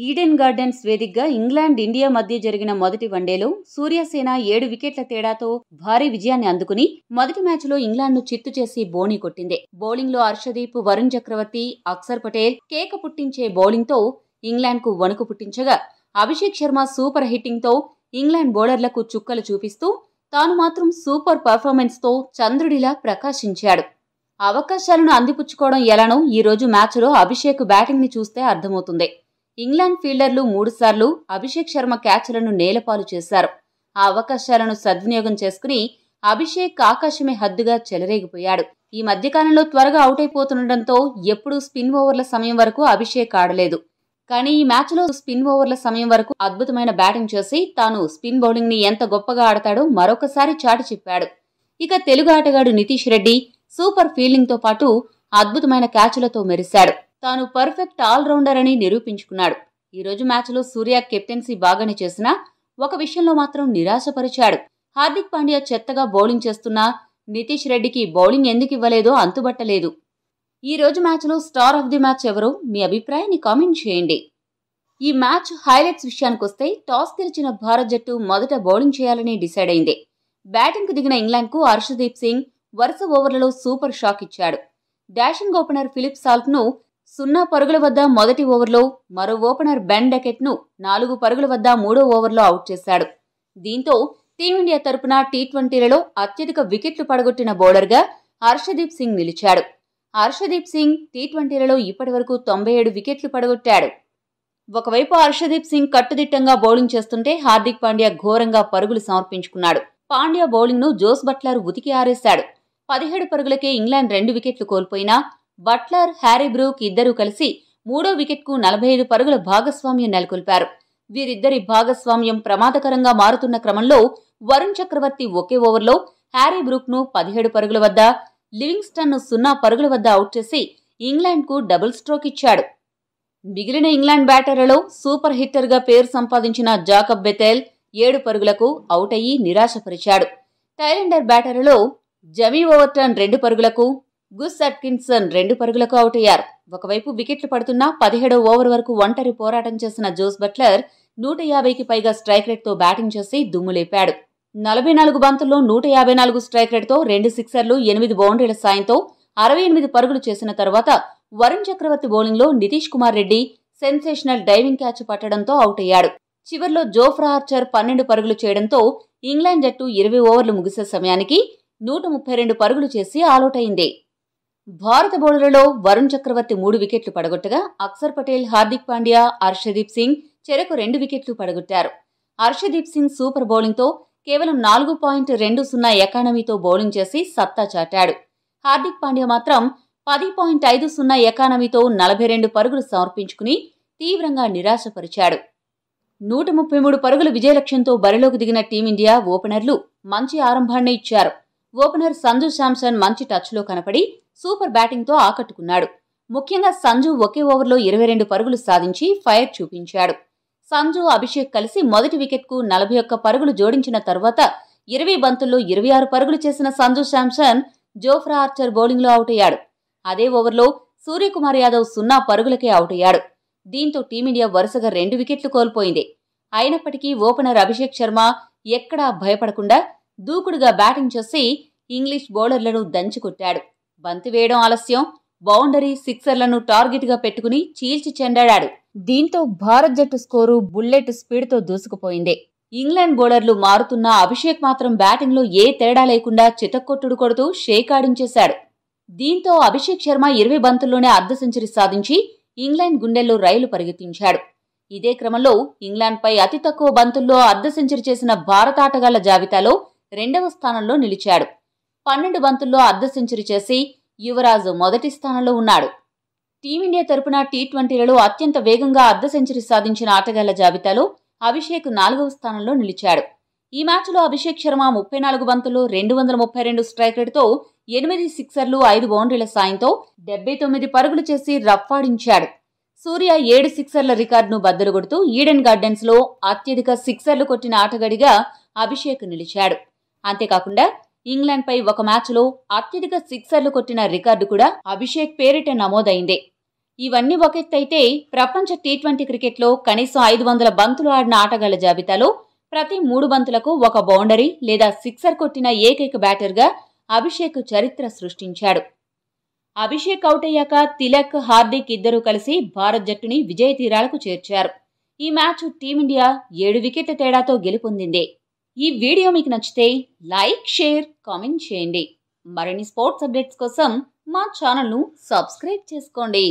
Eden gardens వేదికగా England India మధ్య జరిగిన మొదటి వన్డేలో సూర్యసేన 7 వికెట్ల తేడాతో భారీ విజయాన్ని అందుకుని మొదటి మ్యాచ్లో ఇంగ్లాండ్ను చిత్తు చేసి బోణీ కొట్టింది. బౌలింగ్లో హర్షదీప్, వరుణ్ చక్రవర్తి, అక్షర్ పటేల్ కేక పుట్టించే బౌలింగ్తో ఇంగ్లాండ్కు వణుకు పుట్టించగా, అభిషేక్ శర్మ సూపర్ హిట్టింగ్తో ఇంగ్లాండ్ బౌలర్లకు చుక్కలు చూపిస్తూ తాను మాత్రం సూపర్ పర్ఫార్మెన్స్తో చంద్రుడిలా ప్రకాశించాడు. అవకాశాలను అందిపుచ్చుకోవడం ఎలానో ఈ రోజు మ్యాచ్లో అభిషేక్ బ్యాటింగ్ని చూస్తే అర్థమవుతుంది. ఇంగ్లాండ్ ఫీల్డర్లు 3 సార్లు అభిషేక్ శర్మ క్యాచ్లను నేలపాలు చేశారు. ఆ అవకాశాలను సద్వినియోగం చేసుకుని అభిషేక్ ఆకాశమే హద్దుగా చెలరేగిపోయాడు. ఈ మధ్యకాలంలో త్వరగా అవుట్ అయిపోతుండటంతో ఎప్పుడూ స్పిన్ ఓవర్ల సమయం వరకు అభిషేక్ ఆడలేదు. కానీ ఈ మ్యాచ్లో స్పిన్ ఓవర్ల సమయం వరకు అద్భుతమైన బ్యాటింగ్ చేసి తాను స్పిన్ బౌలింగ్ని ఎంత గొప్పగా ఆడతాడో మరొకసారి చాటి చెప్పాడు. ఇక తెలుగు ఆటగాడు నితీష్ రెడ్డి సూపర్ ఫీల్డింగ్తో పాటు అద్భుతమైన క్యాచ్లతో మెరిశాడు. తాను పర్ఫెక్ట్ ఆల్రౌండర్ అని నిరూపించుకున్నాడు. ఈ రోజు మ్యాచ్లో సూర్య కెప్టెన్సీ బాగానే చేసినా ఒక విషయంలో మాత్రం నిరాశపరిచాడు. హార్దిక్ పాండ్యా చెత్తగా బౌలింగ్ చేస్తున్నా నితీష్ రెడ్డికి బౌలింగ్ ఎందుకు ఇవ్వలేదో అంతుబట్టలేదు. ఈ రోజు మ్యాచ్లో స్టార్ ఆఫ్ ది మ్యాచ్ ఎవరో మీ అభిప్రాయాన్ని కామెంట్ చేయండి. ఈ మ్యాచ్ హైలైట్స్ విషయానికొస్తే టాస్ గెలిచిన భారత్ జట్టు మొదట బౌలింగ్ చేయాలని డిసైడ్ అయింది. బ్యాటింగ్కు దిగిన ఇంగ్లాండ్కు హర్షదీప్ సింగ్ వరుస ఓవర్లలో సూపర్ షాక్ ఇచ్చాడు. డాషింగ్ ఓపెనర్ ఫిలిప్ సాల్ట్ను 0 పరుగుల వద్ద మొదటి ఓవర్లో, మరో ఓపెనర్ బెన్ డకెట్ను 4 పరుగుల వద్ద మూడో ఓవర్లో అవుట్ చేశాడు. దీంతో టీమిండియా తరపున టీ20లలో అత్యధిక వికెట్లు పడగొట్టిన బౌలర్గా హర్షదీప్ సింగ్ నిలిచాడు. హర్షదీప్ సింగ్ టీ20లలో ఇప్పటివరకు 97 వికెట్లు పడగొట్టాడు. ఒకవైపు హర్షదీప్ సింగ్ కట్టుదిట్టంగా బౌలింగ్ చేస్తుంటే హార్దిక్ పాండ్యా ఘోరంగా పరుగులు సమర్పించుకున్నాడు. పాండ్యా బౌలింగ్ను జోస్ బట్లర్ ఉతికి ఆరేశాడు. 17 పరుగులకే ఇంగ్లాండ్ 2 వికెట్లు కోల్పోయినా బట్లర్, హ్యారీ బ్రూక్ ఇద్దరూ కలిసి మూడో వికెట్కు 45 పరుగుల భాగస్వామ్యం నెలకొల్పారు. వీరిద్దరి భాగస్వామ్యం ప్రమాదకరంగా మారుతున్న క్రమంలో వరుణ్ చక్రవర్తి ఒకే ఓవర్లో హ్యారీ బ్రూక్ను 17 పరుగుల వద్ద, లివింగ్స్టన్ను 0 పరుగుల వద్ద అవుట్ చేసి ఇంగ్లాండ్కు డబుల్ స్ట్రోక్ ఇచ్చాడు. మిగిలిన ఇంగ్లాండ్ బ్యాటర్లలో సూపర్ హిట్టర్గా పేరు సంపాదించిన జాకబ్ బెథెల్ 7 పరుగులకు అవుట్ అయ్యి నిరాశపరిచాడు. టైలెండర్ బ్యాటర్లలో జమీ ఓవర్టన్ 2 పరుగులకు, గుస్ అట్కిన్సన్ 2 పరుగులకు అవుట్ అయ్యారు. ఒకవైపు వికెట్లు పడుతున్నా 17వ ఓవర్ వరకు ఒంటరి పోరాటం చేసిన జోస్ బట్లర్ 150కి పైగా స్ట్రైక్ రేట్తో బ్యాటింగ్ చేసి దుమ్ములేపాడు. 44 బంతుల్లో 154 స్ట్రైక్ రేట్తో 2 సిక్సర్లు, 8 బౌండరీల సాయంతో 68 పరుగులు చేసిన తర్వాత వరుణ్ చక్రవర్తి బౌలింగ్లో Nitish Kumar Reddy sensational diving catch పట్టడంతో అవుట్ అయ్యాడు. చివర్లో జోఫ్రా ఆర్చర్ 12 పరుగులు చేయడంతో ఇంగ్లాండ్ జట్టు 20 ఓవర్లు ముగిసే సమయానికి 132 పరుగులు చేసి ఆలౌట్ అయింది. భారత బౌలర్లలో వరుణ్ చక్రవర్తి 3 వికెట్లు పడగొట్టగా అక్షర్ పటేల్, హార్దిక్ పాండ్యా, హర్షదీప్ సింగ్ చెరకు 2 వికెట్లు పడగొట్టారు. హర్షదీప్ సింగ్ సూపర్ బౌలింగ్తో కేవలం 4.20 ఎకానమీతో బౌలింగ్ చేసి సత్తా చాటాడు. హార్దిక్ పాండ్యా మాత్రం 10.50 ఎకానమీతో 42 పరుగులు సమర్పించుకుని తీవ్రంగా నిరాశపరిచాడు. 133 పరుగుల విజయ లక్ష్యంతో బరిలోకి దిగిన టీమిండియా ఓపెనర్లు మంచి ఆరంభాన్నే ఇచ్చారు. ఓపెనర్ సంజు శాంసన్ మంచి టచ్లో కనపడి సూపర్ బ్యాటింగ్తో ఆకట్టుకున్నాడు. ముఖ్యంగా సంజు ఒకే ఓవర్లో 22 పరుగులు సాధించి ఫైర్ చూపించాడు. సంజు, అభిషేక్ కలిసి మొదటి వికెట్కు 41 పరుగులు జోడించిన తర్వాత 20 బంతుల్లో 26 పరుగులు చేసిన సంజు శాంసన్ జోఫ్రా ఆర్చర్ బౌలింగ్లో అవుట్ అయ్యాడు. అదే ఓవర్లో సూర్యకుమార్ యాదవ్ 0 పరుగులకే అవుట్ అయ్యాడు. దీంతో టీమిండియా వరుసగా 2 వికెట్లు కోల్పోయింది. అయినప్పటికీ ఓపెనర్ అభిషేక్ శర్మ ఎక్కడా భయపడకుండా దూకుడుగా బ్యాటింగ్ చేసి ఇంగ్లీష్ బౌలర్లను దంచికొట్టాడు. బంతి వేయడం ఆలస్యం, బౌండరీ, సిక్సర్లను టార్గెట్గా పెట్టుకుని చీల్చి చెండాడాడు. దీంతో భారత్ జట్టు స్కోరు బుల్లెట్ స్పీడ్తో దూసుకుపోయింది. ఇంగ్లాండ్ బౌలర్లు మారుతున్నా అభిషేక్ మాత్రం బ్యాటింగ్లో ఏ తేడా లేకుండా చితక్కొట్టుడు కొడుతూ షేక్ ఆడించేశాడు. దీంతో అభిషేక్ శర్మ 20 బంతుల్లోనే అర్ధ సెంచరీ సాధించి ఇంగ్లాండ్ గుండెల్లో రైలు పరిగెత్తించాడు. ఇదే క్రమంలో ఇంగ్లాండ్పై అతి తక్కువ బంతుల్లో అర్ధ సెంచరీ చేసిన భారత ఆటగాళ్ల జాబితాలో 2వ స్థానంలో నిలిచాడు. 12 బంతుల్లో అర్ధ సెంచరీ చేసి యువరాజు మొదటి స్థానంలో ఉన్నాడు. టీమిండియా తరపున టీ20లలో అత్యంత వేగంగా అర్ధ సెంచరీ సాధించిన ఆటగాళ్ల జాబితాలో అభిషేక్ 4వ స్థానంలో నిలిచాడు. ఈ మ్యాచ్లో అభిషేక్ శర్మ 34 బంతుల్లో 232 స్ట్రైక్ రేట్తో 8 సిక్సర్లు, 5 బౌండరీల సాయంతో 79 పరుగులు చేసి రఫ్ఫాడించాడు. సూర్య 7 సిక్సర్ల రికార్డును బద్దలుగొడుతూ ఈడెన్ గార్డెన్స్లో అత్యధిక సిక్సర్లు కొట్టిన ఆటగాడిగా అభిషేక్ నిలిచాడు. అంతేకాకుండా ఇంగ్లాండ్పై ఒక మ్యాచ్లో అత్యధిక సిక్సర్లు కొట్టిన రికార్డు కూడా అభిషేక్ పేరిట నమోదైంది. ఇవన్నీ ఒక ఎత్తైతే ప్రపంచ టీ20 క్రికెట్లో కనీసం 500 బంతులు ఆడిన ఆటగాళ్ల జాబితాలో ప్రతి 3 బంతులకు ఒక బౌండరీ లేదా సిక్సర్ కొట్టిన ఏకైక బ్యాటర్గా అభిషేక్ చరిత్ర సృష్టించాడు. అభిషేక్ అవుట్ అయ్యాక తిలక్, హార్దిక్ ఇద్దరూ కలిసి భారత్ జట్టుని విజయ తీరాలకు చేర్చారు. ఈ మ్యాచ్ టీమిండియా 7 వికెట్ల తేడాతో గెలుపొందింది. ఈ వీడియో మీకు నచ్చితే లైక్, షేర్, కామెంట్ చేయండి. మరిన్ని స్పోర్ట్స్ అప్డేట్స్ కోసం మా ఛానల్ను సబ్స్క్రైబ్ చేసుకోండి.